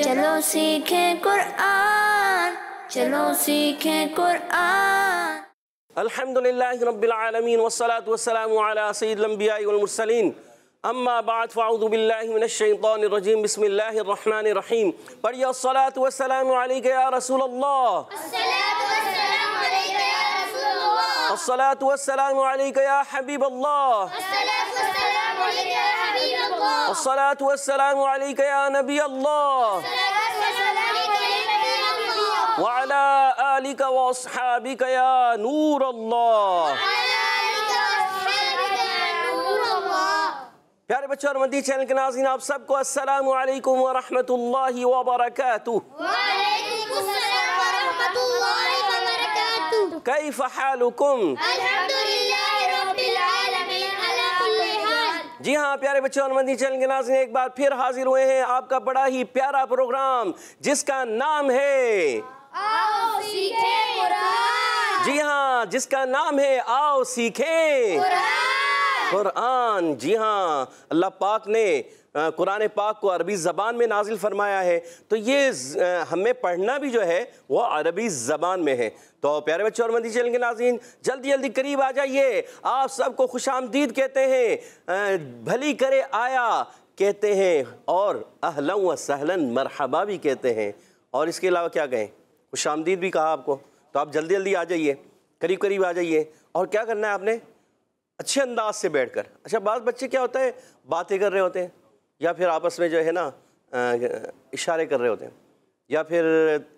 चलो सीखें कुरान, चलो सीखें कुरान। अल्हम्दुलिल्लाहि रब्बिल आलमीन वस्सलातु वस्सलामु अला सय्यिदिल अंबिया'i वल मुरसलीन अम्मा बाद फ़अऊज़ु बिल्लाहि मिनश शैतानिर रजीम बिस्मिल्लाहिर रहमानिर रहीम। पढ़िए अस्सलातु वस्सलामु अलैका या रसूलल्लाह, अस्सलातु वस्सलामु अलैका या हबीबल्लाह, अस्सलातु वस्सलामु अलैका या नबी अल्लाह व अला आलिका व अस्हाबिका या नूर अल्लाह। प्यारे बच्चों और मदनी चैनल के नाज़रीन, आप सबको अस्सलामु अलैकुम व रहमतुल्लाहि व बरकातुहू। कैफ़ हालुकुम? जी हाँ प्यारे बच्चों और मदनी चैनल के नाज़रीन, एक बार फिर हाजिर हुए हैं आपका बड़ा ही प्यारा प्रोग्राम जिसका नाम है आओ सीखें कुरान। जी हाँ, जिसका नाम है आओ सीखें कुरान। जी हाँ, अल्लाह पाक ने कुरान पाक को अरबी ज़बान में नाजिल फरमाया है, तो ये हमें पढ़ना भी जो है वो अरबी ज़बान में है। तो प्यारे बच्चों और मदनी चैनल के नाज़रीन, जल्दी जल्दी करीब आ जाइए। आप सबको खुशामदीद कहते हैं, भली करे आया कहते हैं, और अहलन व सहलन मरहबा भी कहते हैं, और इसके अलावा क्या कहें, खुशामदीद भी कहा आपको। तो आप जल्दी जल्दी आ जाइए, करीब करीब आ जाइए। और क्या करना है आपने, अच्छे अंदाज से बैठकर। अच्छा, बाज़ बच्चे क्या होता है, बातें कर रहे होते हैं, या फिर आपस में जो है ना इशारे कर रहे होते हैं, या फिर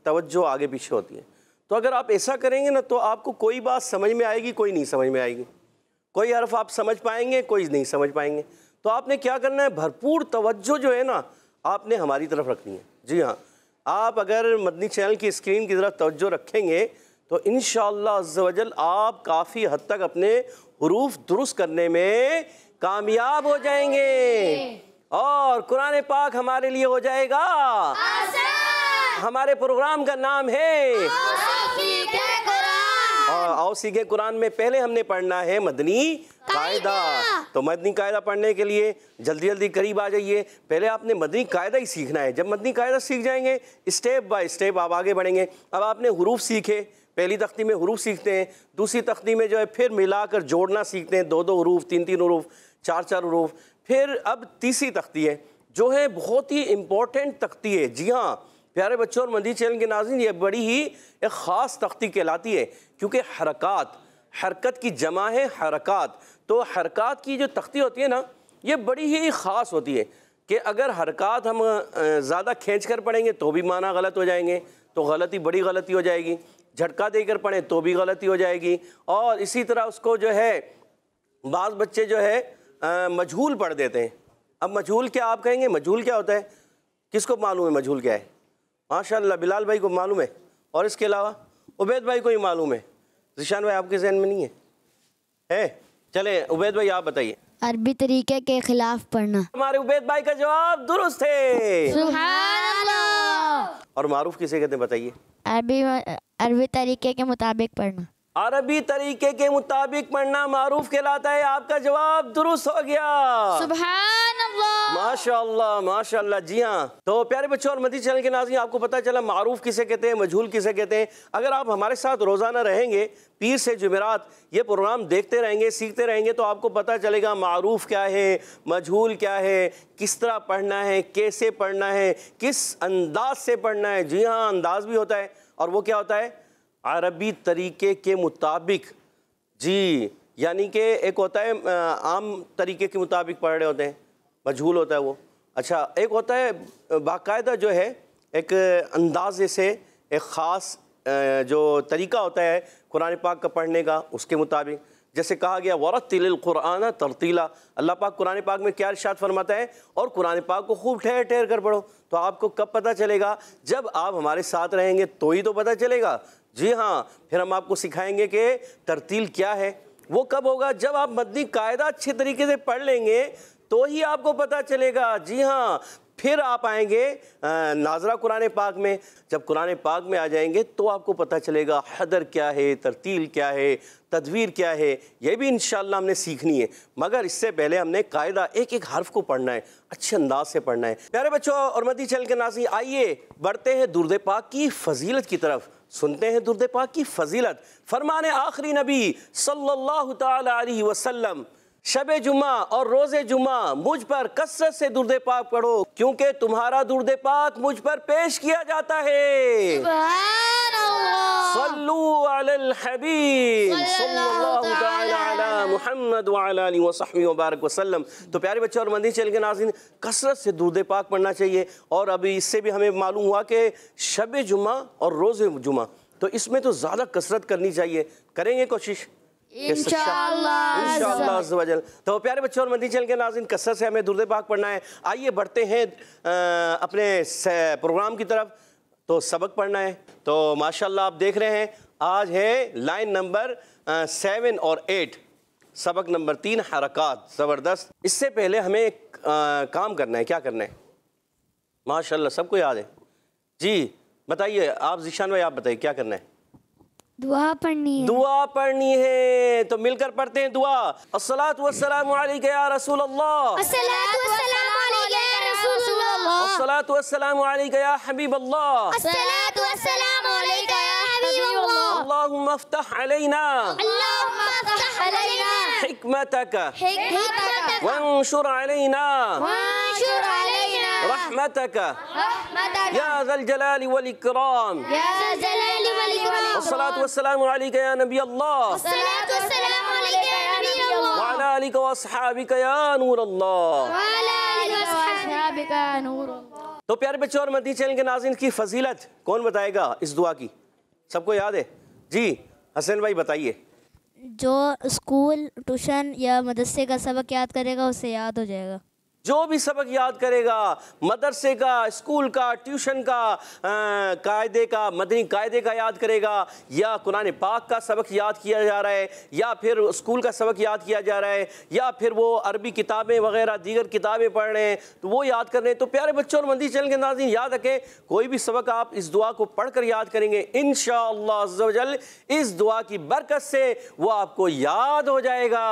तवज्जो आगे पीछे होती है। तो अगर आप ऐसा करेंगे ना, तो आपको कोई बात समझ में आएगी, कोई नहीं समझ में आएगी। कोई हर्फ आप समझ पाएंगे, कोई नहीं समझ पाएंगे। तो आपने क्या करना है, भरपूर तवज्जो जो है ना आपने हमारी तरफ रखनी है। जी हाँ, आप अगर मदनी चैनल की स्क्रीन की तरफ तवज्जो रखेंगे तो इंशाअल्लाह अज़्ज़ वजल आप काफ़ी हद तक अपने हुरूफ दुरुस्त करने में कामयाब हो जाएंगे, और कुरान पाक हमारे लिए हो जाएगा आसान। हमारे प्रोग्राम का नाम है आओ सीखे कुरान में पहले हमने पढ़ना है मदनी कायदा। तो मदनी कायदा पढ़ने के लिए जल्दी जल्दी करीब आ जाइए। पहले आपने मदनी कायदा ही सीखना है। जब मदनी कायदा सीख जाएंगे, स्टेप बाय स्टेप आप आगे बढ़ेंगे। अब आपने हुरूफ सीखे, पहली तख्ती में हुरूफ सीखते हैं, दूसरी तख्ती में जो है फिर मिलाकर जोड़ना सीखते हैं, दो दो हुरूफ, तीन तीन हुरूफ, चार चार हुरूफ। फिर अब तीसरी तख्ती है जो है बहुत ही इम्पोर्टेंट तख्ती है। जी हाँ प्यारे बच्चों और मदनी चैनल के नाज़रीन, ये बड़ी ही एक ख़ास तख्ती कहलाती है, क्योंकि हरकत, हरकत की जमा है हरकत। तो हरकत की जो तख्ती होती है ना, ये बड़ी ही ख़ास होती है कि अगर हरकत हम ज़्यादा खींच कर पढ़ेंगे तो भी माना गलत हो जाएंगे, तो गलती बड़ी गलती हो जाएगी। झटका देकर पढ़ें तो भी गलती हो जाएगी। और इसी तरह उसको जो है बाज़ बच्चे जो है मजहूल पढ़ देते हैं। अब मजहूल क्या आप कहेंगे, मजहूल क्या होता है, किसको मालूम है मजहूल क्या है? माशाअल्लाह बिलाल भाई को मालूम है, और इसके अलावा उबैद भाई को ही मालूम है। ज़िशान भाई आपके ज़हन में नहीं है? चले उबैद भाई आप बताइए। अरबी तरीके के खिलाफ पढ़ना। हमारे उबैद भाई का जवाब दुरुस्त है। सुभान अल्लाह। और मारूफ किसे कहते हैं बताइए? अरबी तरीके के मुताबिक पढ़ना। अरबी तरीके के मुताबिक पढ़ना मारूफ कहलाता है। आपका जवाब दुरुस्त हो गया। सुभान अल्लाह। माशाअल्लाह माशाअल्लाह। जी हाँ, तो प्यारे बच्चों और मदनी चैनल के नाज़रीन, आपको पता चला मारूफ किसे कहते हैं, मजहूल किसे कहते हैं। अगर आप हमारे साथ रोज़ाना रहेंगे, पीर से जुमेरात ये प्रोग्राम देखते रहेंगे, सीखते रहेंगे, तो आपको पता चलेगा मारूफ क्या है, मजहूल क्या है, किस तरह पढ़ना है, कैसे पढ़ना है, किस अंदाज से पढ़ना है। जी हाँ, अंदाज भी होता है, और वो क्या होता है, अरबी तरीके के मुताबिक। जी, यानी कि एक होता है आम तरीके के मुताबिक पढ़ रहे होते हैं, मजहूल होता है वो। अच्छा, एक होता है बाकायदा जो है एक अंदाजे से, एक ख़ास जो तरीका होता है कुरान पाक का पढ़ने का, उसके मुताबिक। जैसे कहा गया वरत्तिलिल कुरान तरतीला, अल्लाह पाक कुरान पाक में क्या इरशाद फरमाता है, और कुरान पाक को खूब ठहर ठहर कर पढ़ो। तो आपको कब पता चलेगा, जब आप हमारे साथ रहेंगे तो ही तो पता चलेगा। जी हाँ, फिर हम आपको सिखाएंगे कि तरतील क्या है। वो कब होगा, जब आप मदनी कायदा अच्छे तरीके से पढ़ लेंगे तो ही आपको पता चलेगा। जी हाँ, फिर आप आएंगे नाजरा कुरान पाक में। जब कुरान पाक में आ जाएंगे तो आपको पता चलेगा हदर क्या है, तरतील क्या है, तदवीर क्या है, ये भी इंशाअल्लाह हमने सीखनी है। मगर इससे पहले हमने कायदा एक एक हर्फ को पढ़ना है, अच्छे अंदाज से पढ़ना है। प्यारे बच्चों और मदी चैनल के नाज़रीन, आइए बढ़ते हैं दुरूद पाक की फजीलत की तरफ। सुनते हैं दुरूद पाक की फजीलत। फरमाने आखिरी नबी सल्लल्लाहु तआला अलैहि वसल्लम, शबे जुमा और रोज़े जुमा मुझ पर कसरत से दुरूद पाक पढ़ो, क्योंकि तुम्हारा दुरूद पाक मुझ पर पेश किया जाता है। सल्लू अलल हबीब सल्लल्लाहु तआला अला मुहम्मद व अला आलिहि व सहबिहि व बारक वसल्लम। तो प्यारे बच्चे और मदनी चैनल के नाज़रीन, कसरत से दुरूद पाक पढ़ना चाहिए। और अभी इससे भी हमें मालूम हुआ कि शबे जुमा और रोज़े जुमा, तो इसमें तो ज़्यादा कसरत करनी चाहिए। करेंगे कोशिश इंशाअल्लाह अज़्ज़ व जल। तो प्यारे बच्चों और मदनी चैनल के नाज़रीन, कसरत से हमें दुरूद पाक पढ़ना है। आइए बढ़ते हैं अपने प्रोग्राम की तरफ। तो सबक पढ़ना है। तो माशाअल्लाह आप देख रहे हैं, आज है लाइन नंबर 7 और 8, सबक नंबर 3 हरकात। ज़बरदस्त। इससे पहले हमें एक काम करना है। क्या करना है? माशाअल्लाह सबको याद है जी। बताइए आप, ज़ीशान भाई आप बताइए क्या करना है? दुआ पढ़नी है। दुआ पढ़नी है। तो मिलकर पढ़ते हैं दुआ। अस्सलातु वस्सलामु अलैका या रसूल अल्लाह, अस्सलातु वस्सलामु अलैका या रसूल अल्लाह, अस्सलातु वस्सलामु अलैका या हबीब अल्लाह, अस्सलातु वस्सलामु अलैका या हबीब अल्लाह, अल्लाहुम्मा अफ्तह अलैना अल्लाहुम्मा अफ्तह अलैना हिकमतक हिकमतक वंशुर अलैना वंशुर अलैना रहमतक रहमतक या ज़ल जलाली वल इकराम, या जलाली वल इकराम, अस्सलातु वस्सलामु अलैका या नबी अल्लाह, अस्सलातु वस्सलामु अलैका या नबी अल्लाह, व अला आलिका व अस्हाबिका या नूर अल्लाह। व अला आलिका व अस्हाबिका नूर अल्लाह। तो प्यारे बच्चों और मदनी चैनल के नाज़रीन, की फजीलत कौन बताएगा इस दुआ की? सबको याद है जी? हसन भाई बताइए। जो स्कूल, ट्यूशन या मदरसे का सबक याद करेगा उसे याद हो जाएगा। जो भी सबक याद करेगा, मदरसे का, स्कूल का, ट्यूशन का, कायदे का, मदनी कायदे का याद करेगा, या कुरान पाक का सबक याद किया जा रहा है, या फिर स्कूल का सबक याद किया जा रहा है, या फिर वो अरबी किताबें वगैरह दीगर किताबें पढ़ रहे हैं तो वो याद कर रहे हैं। तो प्यारे बच्चों और मदनी चैनल के नाज़रीन, याद रखें, कोई भी सबक आप इस दुआ को पढ़कर याद करेंगे, इंशाअल्लाह अज़्ज़ व जल इस दुआ की बरकत से वो आपको याद हो जाएगा।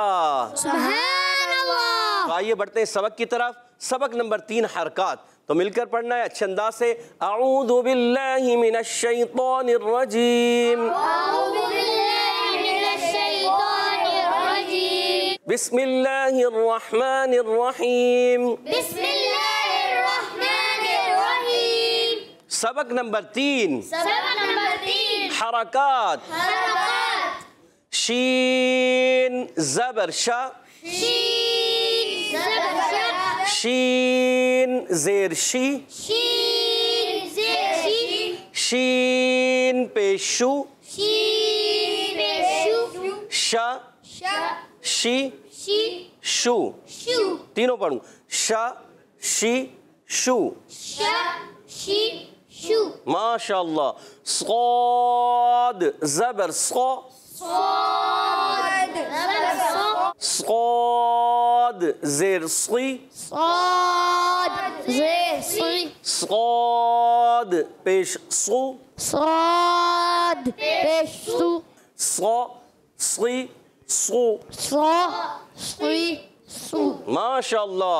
तो आइए बढ़ते हैं सबक की तरफ। सबक नंबर 3 हरकात। तो मिलकर पढ़ना है अच्छे अंदाज से। अऊज़ु बिल्लाहि मिनश शैतानिर रजीम, अऊज़ु बिल्लाहि मिनश शैतानिर रजीम, बिस्मिल्लाहिर रहमानिर रहीम, बिस्मिल्लाहिर रहमानिर रहीम। सबक नंबर 3 सबक नंबर 3 हरकात। हरकात। शीन ज़बर शा, शीन ज़बर शा, शीन ज़ेर शी, शीन ज़ेर शी, शीन पेशु, शीन पेशु, शा शा, शी शी, शु। शु, तीनों पढ़ूं। शा शी शु। शा, शी, शु। माशाअल्लाह। स्वाद ज़बर सौ, स्वाद ज़बर सौ, स्वाद ज़ेर सी, स्वाद ज़ेर सी, स्वाद पेश सु, स्वाद पेश सु, सौ सी सु। स्वा सी सु, माशाअल्लाह।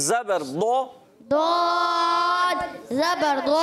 ज़बर दो, दाद ज़बर दो,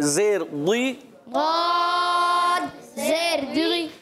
ज़ेर दी, दाद ज़ेर दी,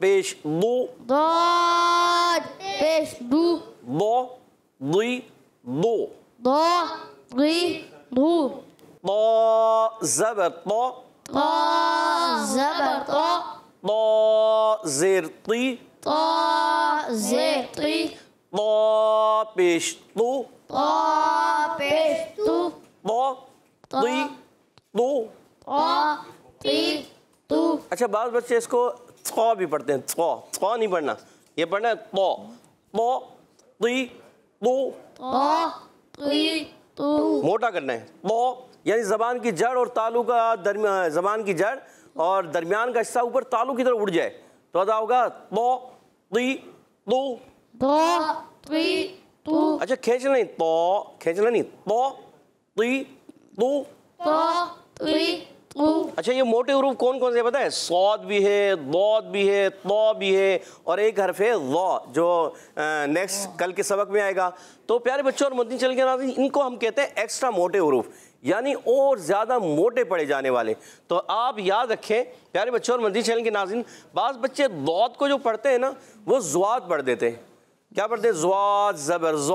पेश दो, दाद पेश दू, दो दी दो। दो दी दू, ता ज़बर ता, ता ज़बर ता, ता ज़ेर ती, ता ज़ेर ती, ता पेश तू, ता पेश तू, ता दी दो। ता ती तू। अच्छा, बाज़ बच्चे इसको थौ भी पढ़ते हैं। थौ नहीं पढ़ना, ये पढ़ना है तो, ती दो। ता ती तू, मोटा करना है। तो यानी ज़बान की जड़ और तालू का दरमियान, ज़बान की जड़ और दरमियान का हिस्सा ऊपर तालू की तरफ उड़ जाए तो अदा होगा तो ती दो। दो तू। अच्छा खींचना नहीं, तो खींचना नहीं, तो ती तू। तू। अच्छा ये मोटे हुरूफ कौन कौन से पता है? सौद भी है, दौद भी है, तो भी है, और एक हरफ है ज़ जो नेक्स्ट कल के सबक में आएगा। तो प्यारे बच्चों और मदनी चैनल के नाज़रीन, इनको हम कहते हैं एक्स्ट्रा मोटे हुरूफ, यानी और ज़्यादा मोटे पढ़े जाने वाले। तो आप याद रखें प्यारे बच्चों और मदनी चैनल के नाज़रीन, बाज़ बच्चे दौद को जो पढ़ते हैं ना वो ज़्वाद पढ़ देते हैं। क्या पढ़ते हैं? ज़्वाद ज़बर ज़।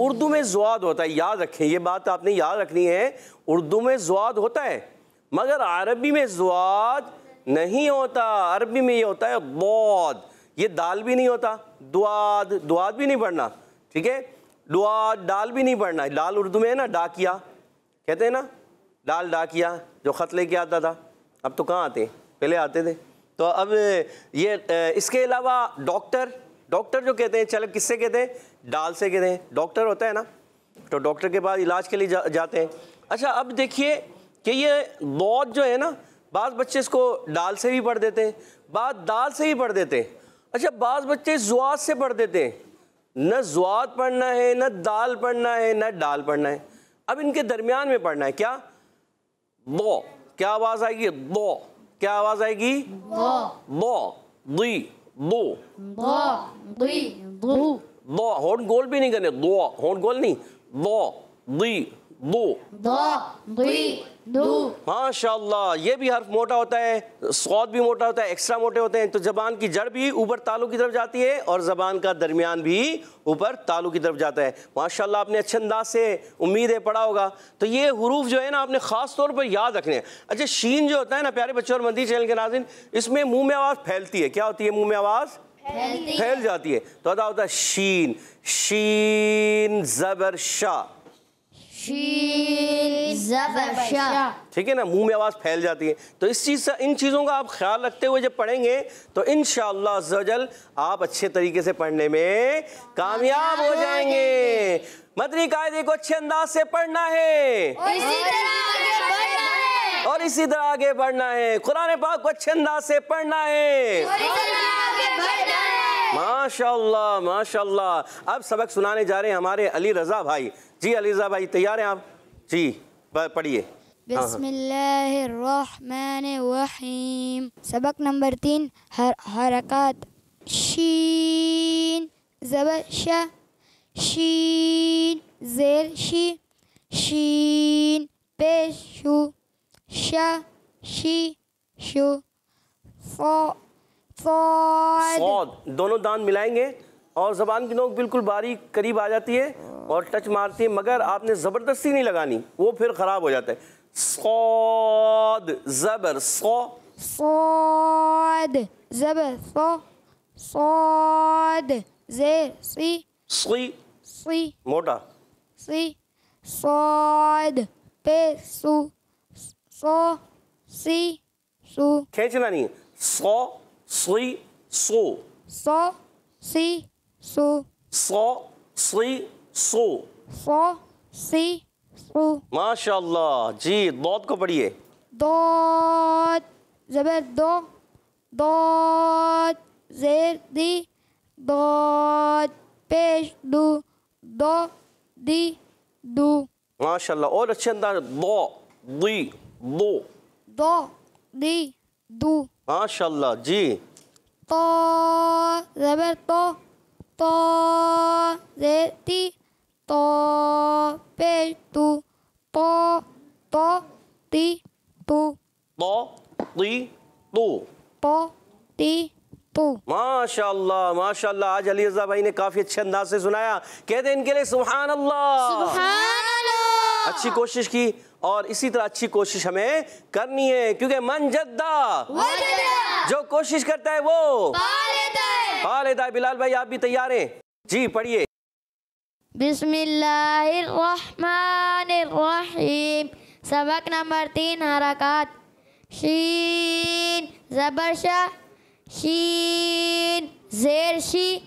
उर्दू में ज़्वाद होता है, याद रखें, ये बात आपने याद रखनी है। उर्दू में ज़्वाद होता है मगर अरबी में ज़्वाद नहीं होता। अरबी में ये होता है दौद। ये दाल भी नहीं होता, दुआद, दुआद भी नहीं पढ़ना, ठीक है? दुआद, दाल भी नहीं पढ़ना। दाल उर्दू में है ना, डाकिया कहते हैं ना, दाल डाकिया जो ख़त लेके आता था। अब तो कहाँ आते हैं, पहले आते थे। तो अब ये इसके अलावा डॉक्टर, डॉक्टर जो कहते हैं, चलो किससे कहते हैं? दाल से कहते हैं। डॉक्टर होता है ना, तो डॉक्टर के पास इलाज के लिए जाते हैं। अच्छा अब देखिए कि ये दौद जो है ना, बाज़ बच्चे इसको दाल से भी पढ़ देते हैं, बाज़ दाल से ही पढ़ देते हैं। अच्छा बाज़ बच्चे ज़्वाद से पढ़ देते हैं। न ज़्वाद पढ़ना है, न दाल पढ़ना है, न दाल पढ़ना है। अब इनके दरमियान में पढ़ना है क्या? दो। क्या आवाज़ आएगी? दो। क्या आवाज़ आएगी? दो। दी दो। दो होंठ गोल भी नहीं करने, दो होंठ गोल नहीं, दो दी दो। माशाअल्लाह, ये भी हर्फ मोटा होता है, सौद भी मोटा होता है, एक्स्ट्रा मोटे होते हैं। तो जबान की जड़ भी ऊपर तालू की तरफ जाती है और जबान का दरमियान भी ऊपर तालू की तरफ जाता है। माशाअल्लाह आपने अच्छे अंदाज से उम्मीद है पढ़ा होगा। तो ये हुरूफ जो है ना आपने ख़ास तौर पर याद रखने हैं। अच्छा शीन जो होता है ना प्यारे बच्चों और मदनी चैनल के नाज़रीन, इसमें मुंह में आवाज़ फैलती है। क्या होती है? मुंह में आवाज़ फैल जाती है। तो अदा होता है शीन, शीन ज़बर शा, ठीक है ना, मुंह में आवाज़ फैल जाती है। तो इस चीज़ से, इन चीज़ों का आप ख्याल रखते हुए जब पढ़ेंगे तो इंशाअल्लाह अज़्ज़ा वजल आप अच्छे तरीके से पढ़ने में कामयाब हो जाएंगे। मदनी कायदे को अच्छे अंदाज से पढ़ना है और इसी तरह आगे बढ़ना है। कुरान पाक को अच्छे अंदाज से पढ़ना है। माशाअल्लाह माशाअल्लाह। अब सबक सुनाने जा रहे हैं हमारे अली रज़ा भाई। जी अली रज़ा भाई तैयार हैं आप? जी पढ़िए। बिस्मिल्लाहिर्रहमानिर्रहीम। सबक नंबर 3 हरकत। शीन ज़बर शा, शीन ज़ेर शी, शीन पेश शू, शा शी शू, सौद। दोनों दांत मिलाएंगे और ज़बान की नोक बिल्कुल बारीक करीब आ जाती है और टच मारती है, मगर आपने ज़बरदस्ती नहीं लगानी, वो फिर ख़राब हो जाता है। सौद ज़बर सौ, सौद ज़बर सौ, सौद ज़ेर सी, सी सी मोटा, सी, सौद पे सू, सौ सी सू, खींचना नहीं, सौ सी सो, सौ सी सू, सौ सी सो, सौ सी सू। माशाअल्लाह। जी दौद को पढ़िए। दौद ज़बर दो, दौद ज़ेर दी, दौद पेश दू, दो दी दू। माशाअल्लाह और अच्छे अंदाज। दो दी दो, दो दी दू। माशाअल्लाह। जी तो ज़बर तो ज़ेर ती, तो पेश तू, तो ती तू, तो ती तू, तो ती तू। माशाअल्लाह माशाअल्लाह। आज अली रज़ा भाई ने काफ़ी अच्छे अंदाज से सुनाया। कहते हैं इनके लिए सुभान अल्लाह। अच्छी कोशिश की और इसी तरह अच्छी कोशिश हमें करनी है, क्योंकि मन जद्दा जो कोशिश करता है वो पा लेता है। बिलाल भाई आप भी तैयार हैं? जी पढ़िए। बिस्मिल्लाहिर्रहमानिर्रहीम। सबक नंबर 3 हरकत। शीन ज़बर शा, शीन ज़ेर शी,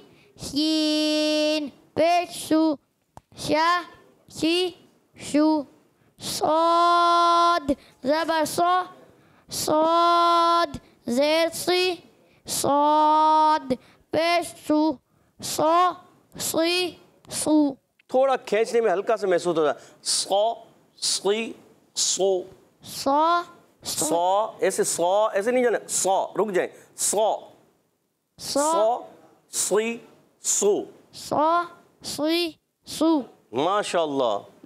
शीन पेश शू, शा शी शू, सौद ज़बर सौ, सौद ज़ेर सी, सौद पेश शू, सौ सी सू। थोड़ा खींचने में हल्का सा महसूस होता है। सौ सी सो। सौ सौ ऐसे नहीं जाना, सौ रुक जाए। सौ सौ सी सो। सौ सी सू। माशाल्लाह।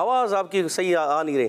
आवाज आपकी सही आ नहीं रही।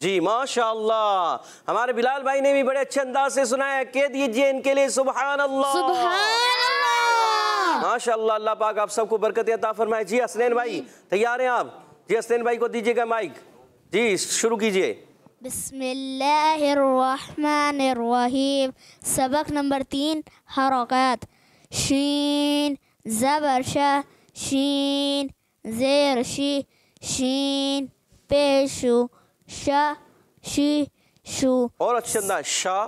जी माशाल्लाह। हमारे बिलाल भाई ने भी बड़े अच्छे अंदाज से सुनाया। कह दीजिए इनके लिए सुभान अल्लाह। माशाल्लाह। अल्लाह पाक आप सबको बरकत अता फरमाए। जी हसनैन भाई तैयार हैं आप? जी हसनैन भाई को दीजिएगा माइक। जी शुरू कीजिए। बिस्मिल्लाहिर्रहमानिर्रहीम। सबक नंबर 3 हरकत। शीन ज़बर शा शीन ज़ेर शी शीन पेशु शा शी शू। और अच्छे अंदाज। शा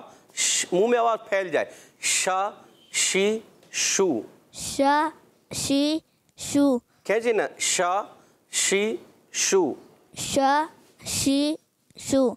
मुंह में आवाज फैल जाए। शा शी शू। शा शी शू। कहजिए ना। शा शी शू। शा शी शू।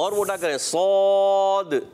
और मोटा करें। सौद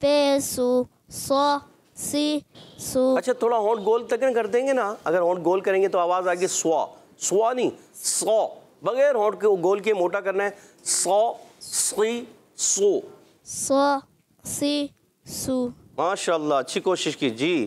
पेसु सौ सी सु। अच्छा थोड़ा होंठ गोल तक कर देंगे ना। अगर होंठ गोल करेंगे तो आवाज आएगी स्वा। स्वा नहीं सौ। बगैर होंठ के गोल के मोटा करना है। सौ सी सो। सौ सी सु। माशाल्लाह अच्छी कोशिश की। जी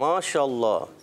माशाल्लाह।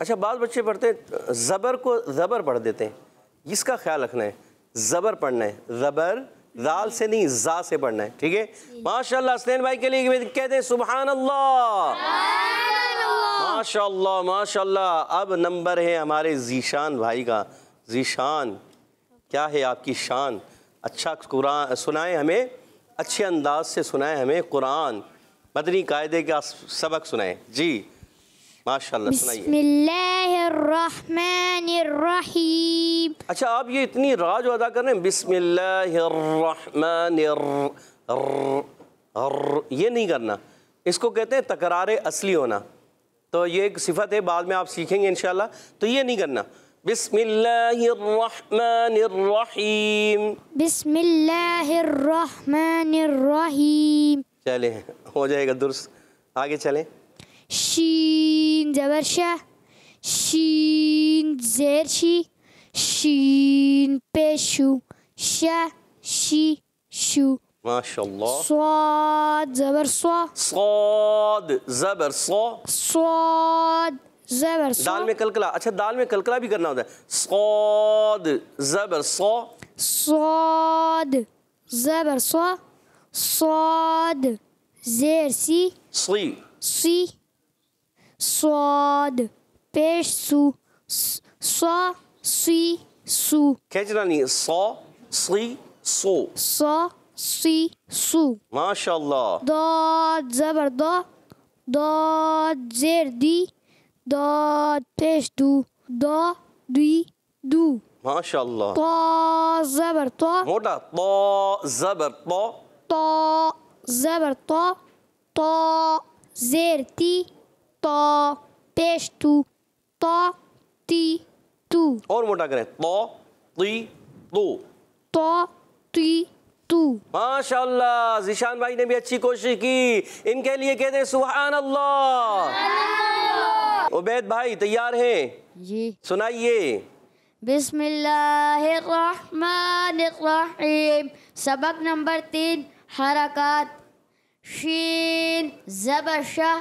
अच्छा बाल बच्चे पढ़ते हैं जबर को जबर पढ़ देते हैं। इसका ख्याल रखना है। जबर पढ़ना है। जबर दाल से नहीं जा से पढ़ना है। ठीक है माशाल्लाह। हसनैन भाई के लिए कहते हैं सुभान अल्लाह। माशाल्लाह माशाल्लाह। अब नंबर है हमारे जीशान भाई का। जीशान क्या है आपकी शान? अच्छा कुरान सुनाए हमें। अच्छे अंदाज से सुनाए हमें कुरान। मदनी कायदे का सबक सुनाए। जी माशाल्लाह सुनाइए। बिस्मिल्लाहिर्रहमानिर्रहीम। अच्छा आप ये इतनी रा जो अदा कर रहे हैं बिस्मिल्लाहिर्रहमानिर ये नहीं करना। इसको कहते हैं तकरार असली होना। तो ये एक सिफत है बाद में आप सीखेंगे इंशाल्लाह। तो ये नहीं करना। बिस्मिल्लाहिर्रहमानिर्रहीम। बिस्मिल्लाहिर्रहमानिर्रहीम। चले हो जाएगा दुरुस्त। आगे चलें। शीन ज़बर शा शीन ज़ेर शी शीन पेशु शा शी शू। माशाल्लाह। स्वाद ज़बर स्वा सौद जबर सौ। स्वाद ज़बर स्वा। दाल में कलकला। अच्छा दाल में कलकला भी करना होता है। सौद जबर सौ। स्वाद ज़बर स्वा स्वाद ज़ेर सी सी सी स्वाद पेश सु स्वा सी सु। खींचना नहीं। सौ सी सो। स्वा सी सु। माशाल्लाह। दाद ज़बर दा दाद ज़ेर दी दाद पेश दू दा दी दू। माशाल्लाह। ता ज़बर ता मोटा तो जबर तो। ता ज़बर ता ता ज़ेर ती ता पेश तू ता ती तू। और मोटा करें। तो ती तो। ता ती तू। माशाल्लाह। जिशान भाई ने भी अच्छी कोशिश की। इनके लिए कहते हैं सुभान अल्लाह। उबैद भाई तैयार हैं? जी। सुनाइए। बिस्मिल्लाहिर्रहमानिर्रहीम। सबक नंबर 3 हरकत। शीन ज़बर शाह,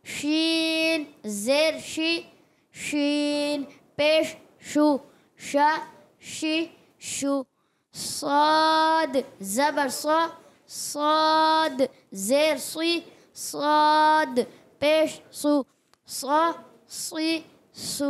शीन ज़ेर शी, शीन पेश शू, शा शी शू। साद ज़बर सा, साद ज़ेर सी, साद पेश सू, सा सी सू।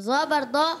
ज़बर दा,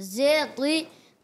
ज़ेर दी,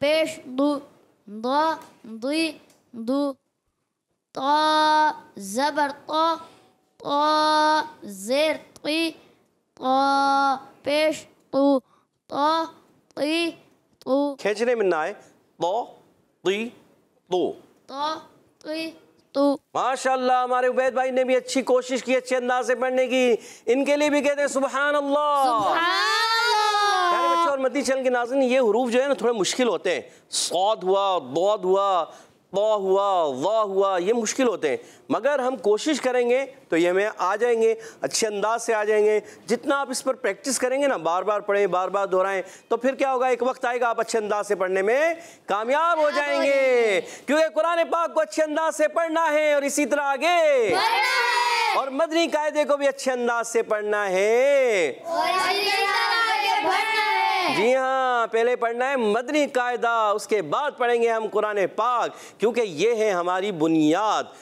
पेश दू, दा दी दू। ता ज़बर ता, ता ज़ेर ती, ता पेश तू, ता ती तू। खींचने में ना आए। तो ती तो। ता ती तू। माशाल्लाह, हमारे उबैद भाई ने भी अच्छी कोशिश की अच्छे अंदाज से पढ़ने की। इनके लिए भी कहते हैं सुभान अल्लाह। प्यारे बच्चों और मदनी चैनल के नाज़रीन, ये हुरूफ जो है ना थोड़े मुश्किल होते हैं। सौद हुआ, दौद हुआ, तो हुआ, वा हुआ, ये मुश्किल होते हैं, मगर हम कोशिश करेंगे तो ये हमें आ जाएंगे, अच्छे अंदाज से आ जाएंगे। जितना आप इस पर प्रैक्टिस करेंगे ना, बार बार पढ़ें, बार बार दोहराएं, तो फिर क्या होगा, एक वक्त आएगा आप अच्छे अंदाज से पढ़ने में कामयाब हो जाएंगे। क्योंकि कुरान पाक को अच्छे अंदाज से पढ़ना है और इसी तरह आगे और मदनी कायदे को भी अच्छे अंदाज से पढ़ना है। जी हाँ, पहले पढ़ना है मदनी कायदा, उसके बाद पढ़ेंगे हम कुरान पाक, क्योंकि ये है हमारी बुनियाद।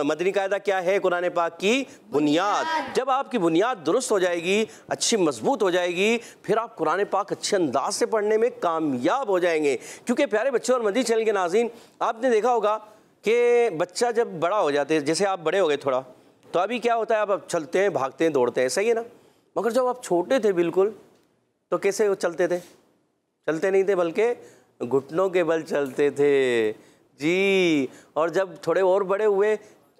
मदनी कायदा क्या है? कुरान पाक की बुनियाद। जब आपकी बुनियाद दुरुस्त हो जाएगी, अच्छी मजबूत हो जाएगी, फिर आप कुरान पाक अच्छे अंदाज से पढ़ने में कामयाब हो जाएंगे। क्योंकि प्यारे बच्चों और मदनी चैनल के नाज़रीन, आपने देखा होगा कि बच्चा जब बड़ा हो जाते हैं, जैसे आप बड़े हो गए थोड़ा, तो अभी क्या होता है, आप अब चलते हैं, भागते हैं, दौड़ते हैं, सही है ना। मगर जब आप छोटे थे बिल्कुल, तो कैसे वो चलते थे? चलते नहीं थे, बल्कि घुटनों के बल चलते थे जी। और जब थोड़े और बड़े हुए,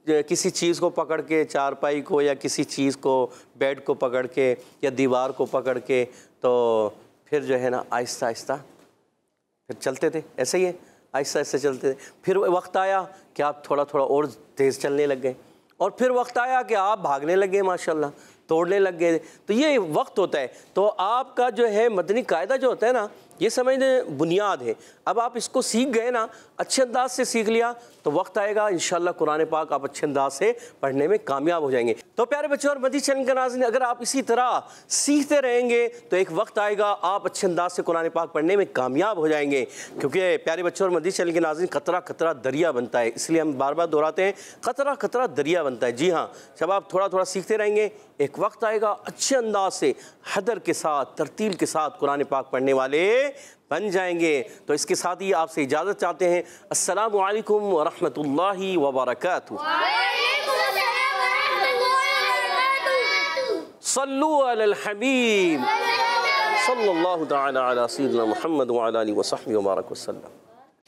किसी चीज़ को पकड़ के, चारपाई को या किसी चीज़ को, बेड को पकड़ के या दीवार को पकड़ के, तो फिर जो है ना आहिस्ता आहिस्ता फिर चलते थे। ऐसे ही है, आहिस्ता आहिस्ता चलते थे। फिर वक्त आया कि आप थोड़ा थोड़ा और तेज़ चलने लग गए, और फिर वक्त आया कि आप भागने लग गए, माशाल्लाह, तोड़ने लग गए। तो ये वक्त होता है। तो आपका जो है मदनी कायदा जो होता है ना, ये समझने बुनियाद है। अब आप इसको सीख गए ना, अच्छे अंदाज से सीख लिया, तो वक्त आएगा इंशाल्लाह कुरान पाक आप अच्छे अंदाज से पढ़ने में कामयाब हो जाएंगे। तो प्यारे बच्चों और मदनी चैनल के नाज़रीन, अगर आप इसी तरह सीखते रहेंगे तो एक वक्त आएगा आप अच्छे अंदाज से कुरान पाक पढ़ने में कामयाब हो जाएंगे। क्योंकि प्यारे बच्चों और मदनी चैनल के नाज़रीन, कतरा कतरा दरिया बनता है, इसलिए हम बार बार दोहराते हैं, कतरा कतरा दरिया बनता है। जी हाँ, जब आप थोड़ा थोड़ा सीखते रहेंगे, एक वक्त आएगा अच्छे अंदाज से, हदर के साथ, तरतील के साथ कुरान पाक पढ़ने वाले बन जाएंगे। तो इसके साथ ही आपसे इजाज़त चाहते हैं। अस्सलामु अलैकुम व रहमतुल्लाहि व बरकातुहू। सल्लु अलल हबीब सल्लल्लाहु तआला अला सय्यिदिना मुहम्मद व अला आलिहि व सहबिहि व बारक वसल्लम।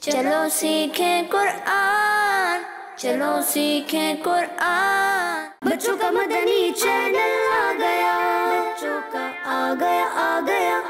चलो सीखें कुरान, चलो सीखें कुरान। बच्चों का मदनी चैनल आ गया, बच्चों का आ गया, आ गया।